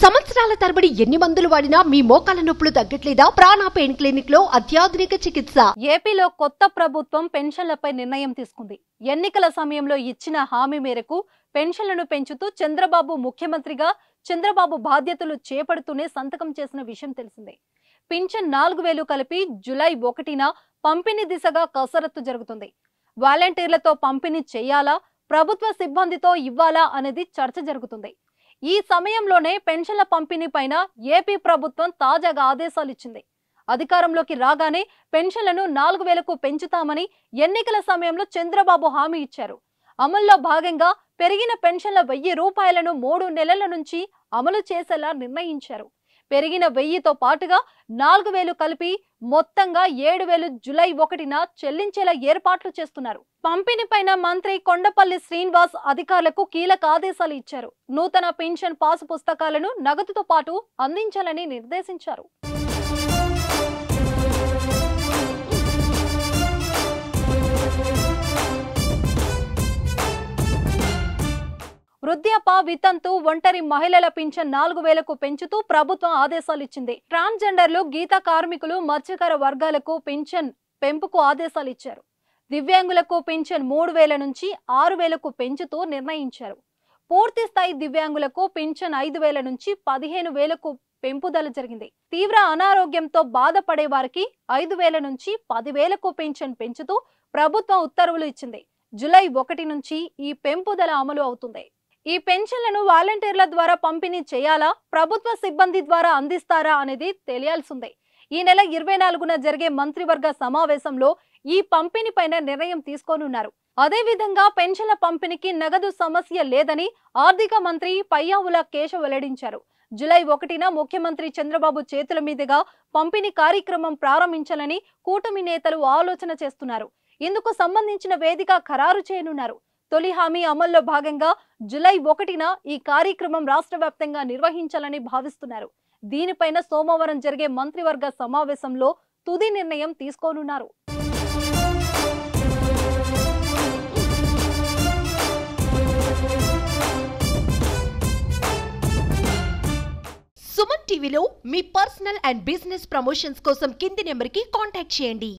సంవత్సరాల తరబడి ఎన్ని మందులు వాడినా మీ మోకాల నొప్పులు తగ్గట్లేదా? ప్రాణ పెయిన్ క్లినిక్ లో అత్యాధునిక చికిత్స. ఏపీలో కొత్త ప్రభుత్వం పెన్షన్లపై నిర్ణయం తీసుకుంది. ఎన్నికల సమయంలో ఇచ్చిన హామీ మేరకు పెన్షన్లను పెంచుతూ చంద్రబాబు ముఖ్యమంత్రిగా చంద్రబాబు బాధ్యతలు చేపడుతూనే సంతకం చేసిన విషయం తెలిసిందే. పింఛన్ 4000 కలిపి జూలై 1న పంపిణీ దిశగా కసరత్తు జరుగుతుంది. వాలంటీర్లతో పంపిణీ చేయాలా, ప్రభుత్వ సిబ్బందితో ఇవ్వాలా అనేది చర్చ జరుగుతుంది. ఈ సమయంలోనే పెన్షన్ల పంపిణీ పైన ఏపీ ప్రభుత్వం తాజాగా ఆదేశాలు ఇచ్చింది. అధికారంలోకి రాగానే పెన్షన్లను 4000కు పెంచుతామని ఎన్నికల సమయంలో చంద్రబాబు హామీ ఇచ్చారు. అమల్లో భాగంగా పెరిగిన పెన్షన్ల 1000 రూపాయలను 3 నెలల నుంచి అమలు చేసేలా నిర్ణయించారు. పెరిగిన 1000తో పాటుగా 4000 కలిపి మొత్తంగా 7000 జూలై 1న చెల్లించేలా ఏర్పాట్లు చేస్తున్నారు. పంపిణీ పైన మంత్రి కొండపల్లి శ్రీనివాస్ అధికారులకు కీలక ఆదేశాలు ఇచ్చారు. నూతన పెన్షన్ పాసు పుస్తకాలను నగదుతో పాటు అందించాలని నిర్దేశించారు. వృద్ధాప్య, వితంతు, ఒంటరి మహిళల పింఛన్ 4000కు పెంచుతూ ప్రభుత్వం ఆదేశాలు ఇచ్చింది. ట్రాన్స్జెండర్లు, గీత కార్మికులు, మత్స్యకార వర్గాలకు పింఛన్ పెంపుకు ఆదేశాలు ఇచ్చారు. దివ్యాంగులకు పింఛన్ 3000 నుంచి 6000కు పెంచుతూ నిర్ణయించారు. పూర్తి స్థాయి దివ్యాంగులకు పింఛన్ 5000 నుంచి 15000కు పెంపుదల జరిగింది. తీవ్ర అనారోగ్యంతో బాధపడే వారికి 5000 నుంచి 10000కు పింఛన్ పెంచుతూ ప్రభుత్వం ఉత్తర్వులు ఇచ్చింది. జూలై 1 నుంచి ఈ పెంపుదల అమలు అవుతుంది. ఈ పెన్షన్లను వాలంటీర్ల ద్వారా పంపిణీ చేయాలా, ప్రభుత్వ సిబ్బంది ద్వారా అందిస్తారా అనేది తెలియాల్సిందే. ఈ నెల 24న జరిగే మంత్రివర్గ సమావేశంలో ఈ పంపిణీ పైన నిర్ణయం తీసుకోనున్నారు. అదేవిధంగా పెన్షన్ల పంపిణీకి నగదు సమస్య లేదని ఆర్థిక మంత్రి పయ్యావుల కేశవ్ వెల్లడించారు. జూలై 1న ముఖ్యమంత్రి చంద్రబాబు చేతుల మీదుగా పంపిణీ కార్యక్రమం ప్రారంభించాలని కూటమి నేతలు ఆలోచన చేస్తున్నారు. ఇందుకు సంబంధించిన వేదిక ఖరారు చేయనున్నారు. తొలి హామీ అమల్లో భాగంగా జూలై 1న ఈ కార్యక్రమం రాష్ట్ర వ్యాప్తంగా నిర్వహించాలని భావిస్తున్నారు. దీనిపైన సోమవారం జరిగే మంత్రివర్గ సమావేశంలో తుది నిర్ణయం తీసుకోనున్నారు. సుమన్ టీవీలో మీ పర్సనల్ అండ్ బిజినెస్ ప్రమోషన్స్ కోసం కింది నెంబర్కి కాంటాక్ట్ చేయండి.